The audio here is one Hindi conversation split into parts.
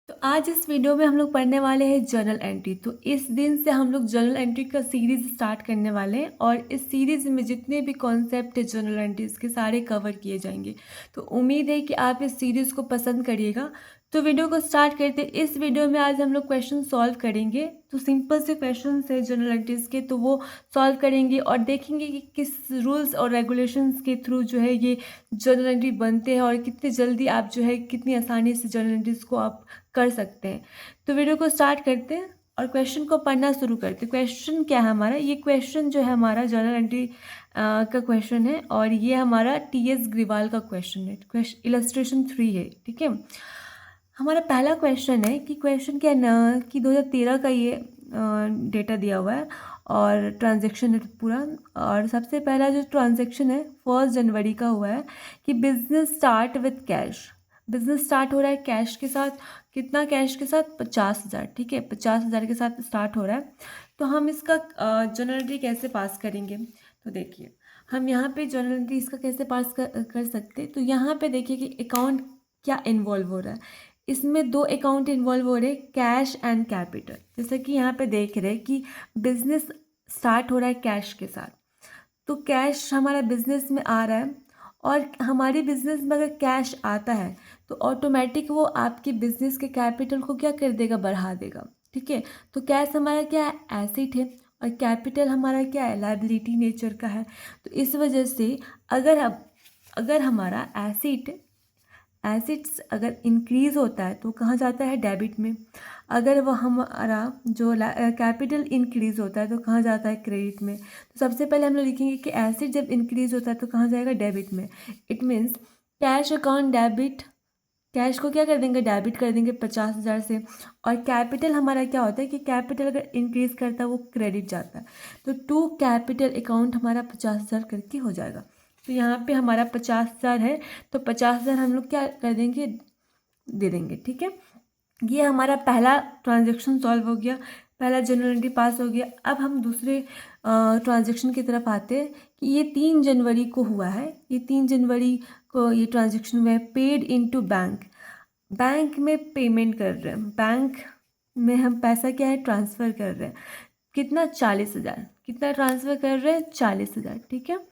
तो आज इस वीडियो में हम लोग पढ़ने वाले हैं जर्नल एंट्री। तो इस दिन से हम लोग जर्नल एंट्री का सीरीज़ स्टार्ट करने वाले हैं और इस सीरीज़ में जितने भी कॉन्सेप्ट है जर्नल एंट्रीज के सारे कवर किए जाएंगे। तो उम्मीद है कि आप इस सीरीज़ को पसंद करिएगा। तो वीडियो को स्टार्ट करते हैं। इस वीडियो में आज हम लोग क्वेश्चन सॉल्व करेंगे। तो सिंपल से क्वेश्चन है जर्नल एंट्रीज के, तो वो सॉल्व करेंगे और देखेंगे कि किस रूल्स और रेगुलेशंस के थ्रू जो है ये जर्नल एंट्री बनते हैं और कितनी जल्दी आप जो है कितनी आसानी से जर्नल एंट्रीज को आप कर सकते हैं। तो वीडियो को स्टार्ट करते हैं और क्वेश्चन को पढ़ना शुरू करते हैं। क्वेश्चन क्या है हमारा? ये क्वेश्चन जो है हमारा जर्नल एंट्री का क्वेश्चन है और ये हमारा टीएस ग्रिवाल का क्वेश्चन है। इलस्ट्रेशन 3 है, ठीक है। हमारा पहला क्वेश्चन है कि क्वेश्चन क्या है ना कि 2013 का ये डेटा दिया हुआ है और ट्रांजैक्शन है पूरा। और सबसे पहला जो ट्रांजैक्शन है 1 जनवरी का हुआ है कि business start with cash. Business start हो रहा है कैश के साथ। कितना कैश के साथ? 50,000, ठीक है। 50,000 के साथ स्टार्ट हो रहा है। तो हम इसका जर्नल एंट्री कैसे पास करेंगे? तो देखिए हम यहाँ पे जर्नल एंट्री इसका कैसे पास कर सकते हैं। तो यहाँ पे देखिए कि अकाउंट क्या इन्वॉल्व हो रहा है। इसमें 2 अकाउंट इन्वॉल्व हो रहे हैं, कैश एंड कैपिटल। जैसे कि यहाँ पे देख रहे हैं कि बिजनेस स्टार्ट हो रहा है कैश के साथ। तो कैश हमारा बिजनेस में आ रहा है और हमारी बिजनेस में अगर कैश आता है तो ऑटोमेटिक वो आपके बिजनेस के कैपिटल को क्या कर देगा? बढ़ा देगा, ठीक है। तो कैश हमारा क्या है? एसेट है और कैपिटल हमारा क्या है? लायबिलिटी नेचर का है। तो इस वजह से अगर हमारा एसिड्स अगर इंक्रीज़ होता है तो कहाँ जाता है? डेबिट में। अगर वह हमारा जो कैपिटल इंक्रीज़ होता है तो कहाँ जाता है? क्रेडिट में। तो सबसे पहले हम लोग लिखेंगे कि एसिड जब इंक्रीज़ होता है तो कहाँ जाएगा? डेबिट में। It means cash account debit, cash को क्या कर देंगे? डेबिट कर देंगे 50,000 से। और कैपिटल हमारा क्या होता है कि कैपिटल अगर इंक्रीज़ करता है वो क्रेडिट जाता है। तो टू कैपिटल अकाउंट हमारा 50,000 करके हो जाएगा। तो यहाँ पे हमारा 50,000 है तो 50,000 हम लोग क्या कर देंगे? दे देंगे, ठीक है। ये हमारा पहला ट्रांजैक्शन सॉल्व हो गया, पहला जर्नल एंट्री पास हो गया। अब हम दूसरे ट्रांजैक्शन की तरफ आते हैं कि ये 3 जनवरी को हुआ है। ये 3 जनवरी को ये ट्रांजैक्शन हुआ है। पेड इनटू बैंक, बैंक में पेमेंट कर रहे हैं। बैंक में हम पैसा क्या है? ट्रांसफ़र कर रहे हैं। कितना? 40,000। कितना ट्रांसफ़र कर रहे हैं? 40,000, ठीक है।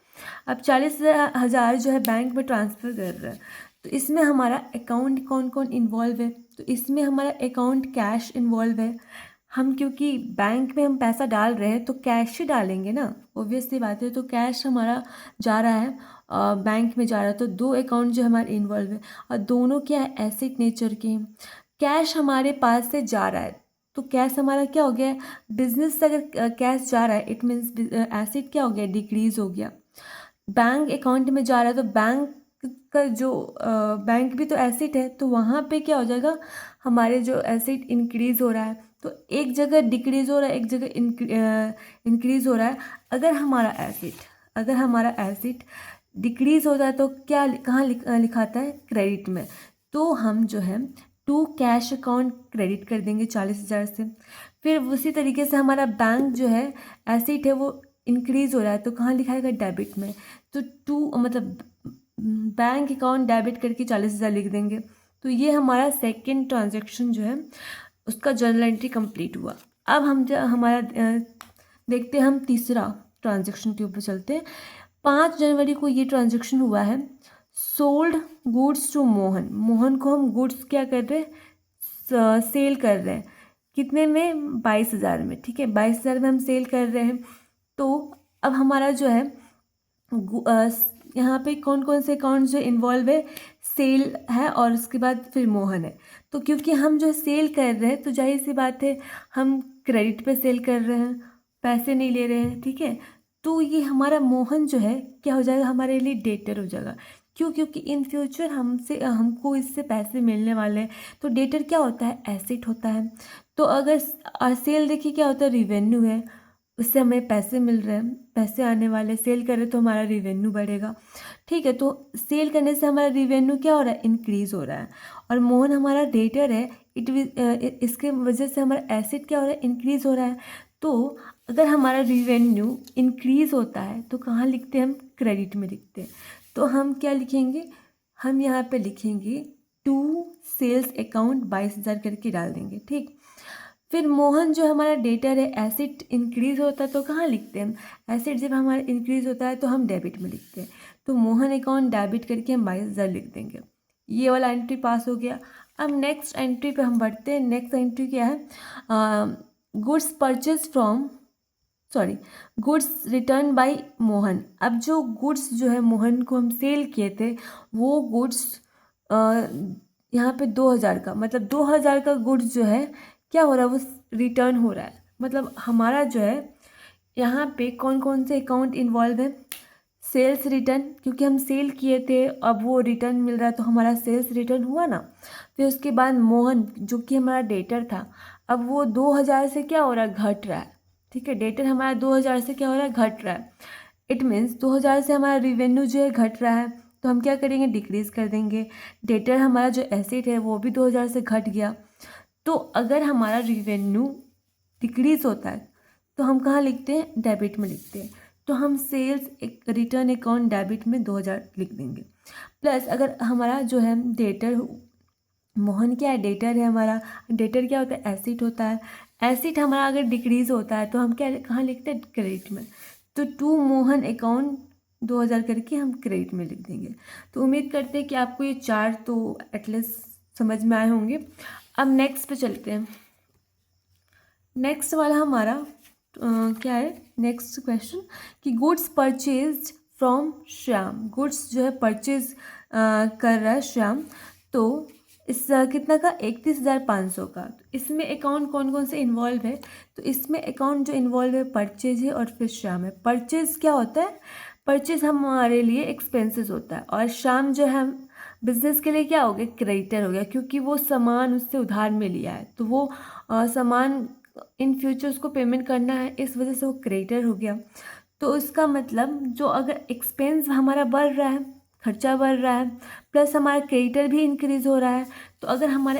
अब 40,000 जो है बैंक में ट्रांसफ़र कर रहे हैं। तो इसमें हमारा अकाउंट कौन कौन इन्वॉल्व है? तो इसमें हमारा अकाउंट कैश इन्वॉल्व है। हम क्योंकि बैंक में हम पैसा डाल रहे हैं तो कैश ही डालेंगे ना, ऑब्वियस सी बात है। तो कैश हमारा जा रहा है बैंक में जा रहा है। तो 2 अकाउंट जो हमारे इन्वॉल्व है और दोनों क्या है? एसेट नेचर के हैं। कैश हमारे पास से जा रहा है तो कैश हमारा क्या हो गया? बिजनेस से अगर कैश जा रहा है इट मीन्स एसेट क्या हो गया? डिक्रीज हो गया। बैंक अकाउंट में जा रहा है तो बैंक का जो बैंक भी तो एसेट है तो वहाँ पे क्या हो जाएगा? हमारे जो एसेट इंक्रीज हो रहा है तो एक जगह डिक्रीज हो रहा है, एक जगह इंक्रीज हो रहा है। अगर हमारा एसेट डिक्रीज होता है तो क्या कहाँ लिखाता है? क्रेडिट में। तो हम जो है टू कैश अकाउंट क्रेडिट कर देंगे 40,000 से। फिर उसी तरीके से हमारा बैंक जो है एसेट है वो इंक्रीज़ हो रहा है तो कहाँ लिखाएगा? डेबिट में। तो टू मतलब बैंक अकाउंट डेबिट करके 40,000 लिख देंगे। तो ये हमारा सेकंड ट्रांजैक्शन जो है उसका जर्नल एंट्री कंप्लीट हुआ। अब हम जो हमारा देखते हैं हम तीसरा ट्रांजैक्शन के ऊपर चलते हैं। 5 जनवरी को ये ट्रांजैक्शन हुआ है। Sold goods to Mohan. Mohan को हम गुड्स क्या कर रहे हैं? सेल कर रहे हैं। कितने में? 22,000 में, ठीक है। 22,000 में हम सेल कर रहे हैं। तो अब हमारा जो है यहाँ पे कौन कौन से अकाउंट जो इन्वॉल्व है? सेल है और उसके बाद फिर मोहन है। तो क्योंकि हम जो सेल कर रहे हैं तो जाहिर सी बात है हम क्रेडिट पे सेल कर रहे हैं, पैसे नहीं ले रहे हैं, ठीक है। तो ये हमारा मोहन जो है क्या हो जाएगा? हमारे लिए डेटर हो जाएगा। क्यों? क्योंकि इन फ्यूचर हमको इससे पैसे मिलने वाले हैं। तो डेटर क्या होता है? एसेट होता है। तो अगर सेल देखिए क्या होता है? रिवेन्यू है, उससे हमें पैसे मिल रहे हैं, पैसे आने वाले। सेल करें तो हमारा रिवेन्यू बढ़ेगा, ठीक है। तो सेल करने से हमारा रिवेन्यू क्या हो रहा है? इंक्रीज़ हो रहा है। और मोहन हमारा डेटर है, इसके वजह से हमारा एसेट क्या हो रहा है? इंक्रीज़ हो रहा है। तो अगर हमारा रिवेन्यू इंक्रीज़ होता है तो कहाँ लिखते हैं? हम क्रेडिट में लिखते हैं। तो हम क्या लिखेंगे? हम यहाँ पे लिखेंगे टू सेल्स अकाउंट 22,000 करके डाल देंगे। ठीक, फिर मोहन जो हमारा डेटर है, एसिड इंक्रीज होता है तो कहाँ लिखते हैं हम? एसिड जब हमारा इंक्रीज होता है तो हम डेबिट में लिखते हैं। तो मोहन अकाउंट डेबिट करके हम 22,000 लिख देंगे। ये वाला एंट्री पास हो गया। अब नेक्स्ट एंट्री पे हम बढ़ते हैं। नेक्स्ट एंट्री क्या है? Goods purchase from goods return by Mohan. अब जो गुड्स जो है मोहन को हम सेल किए थे, वो गुड्स यहाँ पे 2,000 का, मतलब 2,000 का गुड्स जो है क्या हो रहा है, वो रिटर्न हो रहा है। मतलब हमारा जो है यहाँ पे कौन कौन से अकाउंट इन्वॉल्व है? सेल्स रिटर्न, क्योंकि हम सेल किए थे, अब वो रिटर्न मिल रहा है तो हमारा सेल्स रिटर्न हुआ ना। फिर उसके बाद मोहन जो कि हमारा डेटर था, अब वो 2,000 से क्या हो रहा है, घट रहा है। ठीक है, डेटर हमारा 2,000 से क्या हो रहा है, घट रहा है। इट मीन्स 2,000 से हमारा रिवेन्यू जो है घट रहा है, तो हम क्या करेंगे, डिक्रीज कर देंगे। डेटर हमारा जो एसेट है वो भी 2,000 से घट गया। तो अगर हमारा रिवेन्यू डिक्रीज होता है तो हम कहाँ लिखते हैं, डेबिट में लिखते हैं। तो हम सेल्स एक रिटर्न अकाउंट डेबिट में 2,000 लिख देंगे। प्लस अगर हमारा जो है डेटर, मोहन क्या है, डेटर है हमारा। डेटर क्या होता है, एसिड होता है। एसिड हमारा अगर डिक्रीज होता है तो हम क्या कहाँ लिखते हैं, क्रेडिट में। तो टू मोहन अकाउंट 2,000 करके हम क्रेडिट में लिख देंगे। तो उम्मीद करते हैं कि आपको ये चार तो एटलीस्ट समझ में आए होंगे। अब नेक्स्ट पे चलते हैं। नेक्स्ट वाला हमारा क्या है, नेक्स्ट क्वेश्चन कि goods purchase from Shyam. Goods जो है परचेज कर रहा है श्याम, तो इस कितना का, 31,500 का। तो इसमें अकाउंट कौन कौन से इन्वॉल्व है? तो इसमें अकाउंट जो इन्वॉल्व है परचेज है और फिर श्याम है। परचेज क्या होता है, परचेज हमारे लिए एक्सपेंसेस होता है, और श्याम जो है बिजनेस के लिए क्या हो गया, क्रेडिटर हो गया, क्योंकि वो सामान उससे उधार में लिया है, तो वो सामान इन फ्यूचर उसको पेमेंट करना है, इस वजह से वो क्रेडिटर हो गया। तो इसका मतलब जो अगर एक्सपेंस हमारा बढ़ रहा है, खर्चा बढ़ रहा है, प्लस हमारा क्रेडिटर भी इंक्रीज हो रहा है, तो अगर हमारा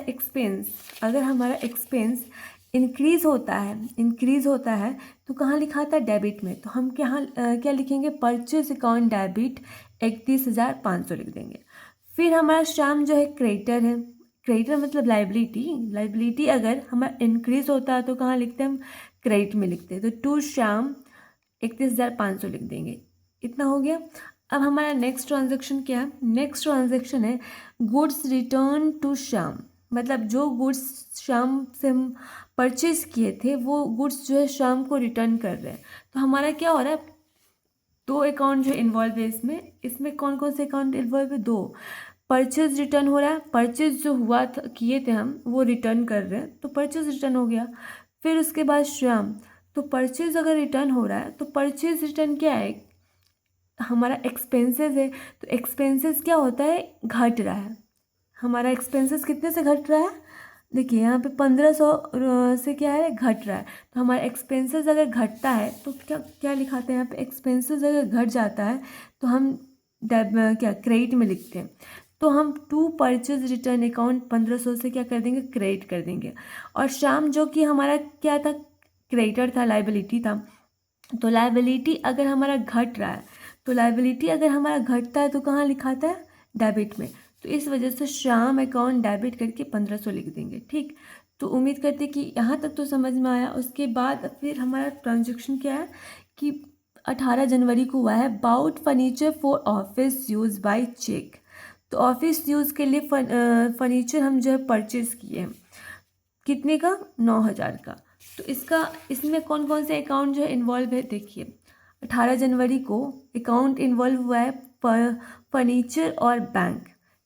एक्सपेंस इंक्रीज होता है तो कहाँ लिखा था, डेबिट में। तो हम क्या लिखेंगे, परचेज अकाउंट डेबिट 31,500 लिख देंगे। फिर हमारा श्याम जो है क्रेडिटर है। क्रेडिटर मतलब लाइबिलिटी अगर हमारा इंक्रीज होता है तो कहाँ लिखते हैं हम, क्रेडिट में लिखते हैं। तो टू श्याम 31,500 लिख देंगे। इतना हो गया। अब हमारा नेक्स्ट ट्रांजैक्शन क्या है, नेक्स्ट ट्रांजैक्शन है गुड्स रिटर्न टू श्याम। मतलब जो गुड्स श्याम से हम परचेज किए थे, वो गुड्स जो है श्याम को रिटर्न कर रहे हैं। तो हमारा क्या हो रहा है, दो अकाउंट जो इन्वॉल्व है इसमें कौन कौन से अकाउंट इन्वॉल्व है, दो। परचेज रिटर्न हो रहा है, परचेज जो हुआ था, किए थे हम, वो रिटर्न कर रहे हैं, तो परचेज रिटर्न हो गया। फिर उसके बाद श्याम, तो परचेज अगर रिटर्न हो रहा है तो परचेज रिटर्न क्या है, हमारा एक्सपेंसेस है। तो एक्सपेंसेस क्या होता है, घट रहा है। हमारा एक्सपेंसेस कितने से घट रहा है, देखिए यहाँ पे 1,500 से क्या है, घट रहा है। तो हमारा एक्सपेंसेस अगर घटता है तो क्या क्या लिखाते हैं यहाँ पे, एक्सपेंसेस अगर घट जाता है तो हम क्या क्रेडिट में लिखते हैं। तो हम टू परचेज रिटर्न अकाउंट 1,500 से क्या कर देंगे, क्रेडिट कर देंगे। और श्याम जो कि हमारा क्या था, क्रेडिटर था, लाइबिलिटी था। तो लाइबिलिटी अगर हमारा घट रहा है, तो लाइबिलिटी अगर हमारा घटता है तो कहाँ लिखाता है, डेबिट में। तो इस वजह से श्याम अकाउंट डेबिट करके 1,500 लिख देंगे। ठीक, तो उम्मीद करते कि यहाँ तक तो समझ में आया। उसके बाद फिर हमारा ट्रांजेक्शन क्या है कि 18 जनवरी को हुआ है, bought furniture for office use by cheque. तो ऑफिस यूज़ के लिए फर्नीचर हम जो है परचेज किए हैं, कितने का, 9,000 का। तो इसमें कौन कौन से अकाउंट जो है इन्वॉल्व है, देखिए 18 जनवरी को अकाउंट इन्वॉल्व हुआ है फर्नीचर और बैंक,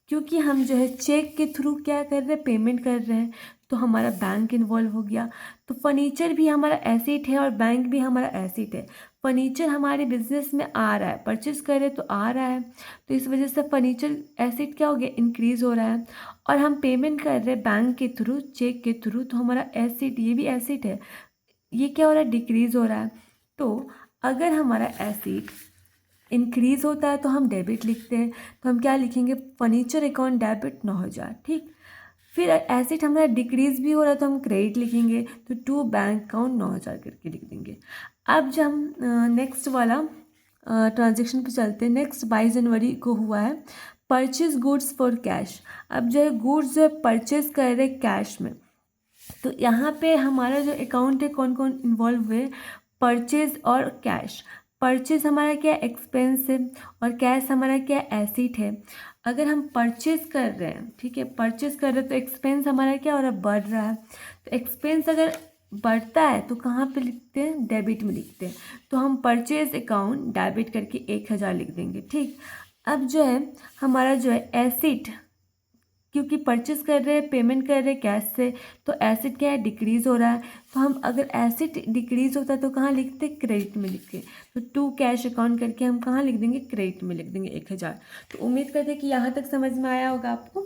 क्योंकि हम जो है चेक के थ्रू क्या कर रहे हैं, पेमेंट कर रहे हैं, तो हमारा बैंक इन्वॉल्व हो गया। तो फर्नीचर भी हमारा एसेट है और बैंक भी हमारा एसेट है। फर्नीचर हमारे बिजनेस में आ रहा है, परचेज कर रहे तो आ रहा है, तो इस वजह से फर्नीचर एसेट क्या हो गया, इंक्रीज हो रहा है। और हम पेमेंट कर रहे हैं बैंक के थ्रू, चेक के थ्रू, तो हमारा एसेट, ये भी एसेट है, ये क्या हो रहा है, डिक्रीज हो रहा है। तो अगर हमारा एसेट इंक्रीज होता है तो हम डेबिट लिखते हैं, तो हम क्या लिखेंगे, फर्नीचर अकाउंट डेबिट 9,000। ठीक, फिर एसेट हमारा डिक्रीज भी हो रहा है तो हम क्रेडिट लिखेंगे, तो टू बैंक अकाउंट 9,000 करके लिख देंगे। अब जब हम नेक्स्ट वाला ट्रांजेक्शन पे चलते हैं, नेक्स्ट 22 जनवरी को हुआ है परचेज गुड्स फॉर कैश। अब जो है गुड्स जो है परचेज कर रहे कैश में, तो यहाँ पे हमारा जो अकाउंट है कौन कौन इन्वॉल्व हुए, परचेज और कैश। परचेज हमारा क्या एक्सपेंस है और कैश हमारा क्या एसेट है। अगर हम परचेज कर रहे हैं, ठीक है, परचेज कर रहे हैं तो एक्सपेंस हमारा क्या हो रहा है, बढ़ रहा है। तो एक्सपेंस अगर बढ़ता है तो कहाँ पे लिखते हैं, डेबिट में लिखते हैं। तो हम परचेज अकाउंट डेबिट करके 1000 लिख देंगे, ठीक। अब जो है हमारा जो है एसेट, क्योंकि परचेज कर रहे हैं, पेमेंट कर रहे हैं कैश से, तो एसेट क्या है, डिक्रीज हो रहा है। तो हम अगर एसेट डिक्रीज होता है तो कहाँ लिखते, क्रेडिट में लिखते। तो टू कैश अकाउंट करके हम कहाँ लिख देंगे, क्रेडिट में लिख देंगे 1000। तो उम्मीद करते हैं कि यहाँ तक समझ में आया होगा आपको।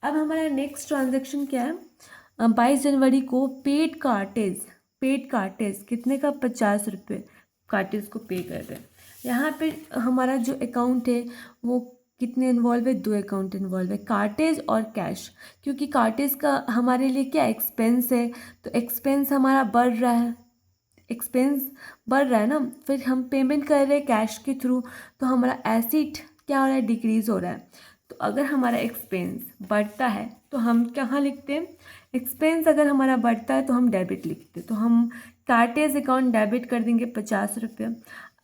अब हमारा नेक्स्ट ट्रांजेक्शन क्या है, 22 जनवरी को पेड कार्टेज कितने का, 50 रुपये कार्टेज को पे कर रहे हैं। यहाँ पे हमारा जो अकाउंट है वो कितने इन्वॉल्व है, 2 अकाउंट इन्वॉल्व है, कार्टेज और कैश। क्योंकि कार्टेज का हमारे लिए क्या एक्सपेंस है, तो एक्सपेंस हमारा बढ़ रहा है, एक्सपेंस बढ़ रहा है ना। फिर हम पेमेंट कर रहे हैं कैश के थ्रू, तो हमारा एसेट क्या हो रहा है, डिक्रीज हो रहा है। तो अगर हमारा एक्सपेंस बढ़ता है तो हम कहाँ लिखते हैं, एक्सपेंस अगर हमारा बढ़ता है तो हम डेबिट लिखते हैं। तो हम कार्टेज अकाउंट डेबिट कर देंगे 50 रुपये।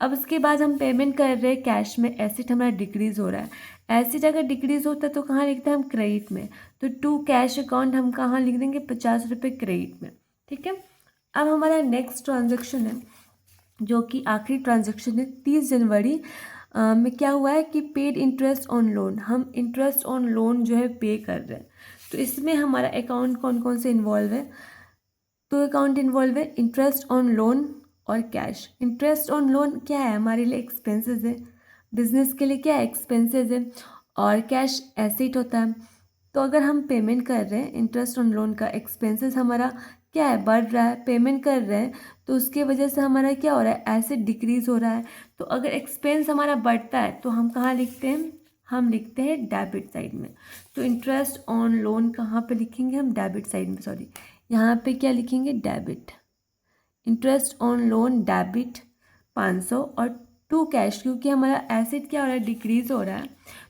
अब उसके बाद हम पेमेंट कर रहे हैं कैश में, एसेट हमारा डिक्रीज हो रहा है। एसेट अगर डिक्रीज होता है तो कहाँ लिखते हैं हम, क्रेडिट में। तो टू कैश अकाउंट हम कहाँ लिख देंगे, 50 रुपये क्रेडिट में, ठीक है। अब हमारा नेक्स्ट ट्रांजेक्शन है जो कि आखिरी ट्रांजेक्शन है, 30 जनवरी में क्या हुआ है कि पेड इंटरेस्ट ऑन लोन, हम इंटरेस्ट ऑन लोन जो है पे कर रहे हैं। तो इसमें हमारा अकाउंट कौन कौन से इन्वॉल्व है, तो अकाउंट इन्वॉल्व है इंटरेस्ट ऑन लोन और कैश। इंटरेस्ट ऑन लोन क्या है, हमारे लिए एक्सपेंसेस है, बिजनेस के लिए क्या है, एक्सपेंसेस है, और कैश एसेट होता है। तो अगर हम पेमेंट कर रहे हैं इंटरेस्ट ऑन लोन का, एक्सपेंसेस हमारा क्या है, बढ़ रहा है, पेमेंट कर रहे हैं तो उसके वजह से हमारा क्या हो रहा है, एसेट डिक्रीज हो रहा है। तो अगर एक्सपेंस हमारा बढ़ता है तो हम कहाँ लिखते हैं, हम लिखते हैं डेबिट साइड में। तो इंटरेस्ट ऑन लोन कहाँ पे लिखेंगे हम, डेबिट साइड में, सॉरी यहाँ पे क्या लिखेंगे, debit. Interest on loan debit 500 और टू कैश, क्योंकि हमारा एसेट क्या हो रहा है, डिक्रीज हो रहा है।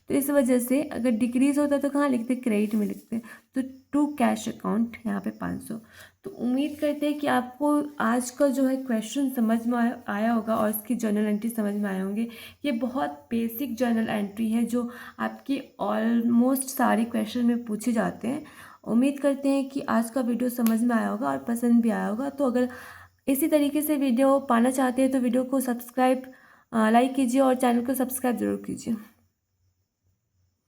तो इस वजह से अगर डिक्रीज होता है तो कहाँ लिखते, क्रेडिट में लिखते हैं। तो टू कैश अकाउंट यहाँ पे 500। तो उम्मीद करते हैं कि आपको आज का जो है क्वेश्चन समझ में आया होगा और इसकी जर्नल एंट्री समझ में आए होंगे। ये बहुत बेसिक जर्नल एंट्री है जो आपके ऑलमोस्ट सारे क्वेश्चन में पूछे जाते हैं। उम्मीद करते हैं कि आज का वीडियो समझ में आया होगा और पसंद भी आया होगा। तो अगर इसी तरीके से वीडियो पाना चाहते हैं तो वीडियो को सब्सक्राइब लाइक कीजिए और चैनल को सब्सक्राइब जरूर कीजिए।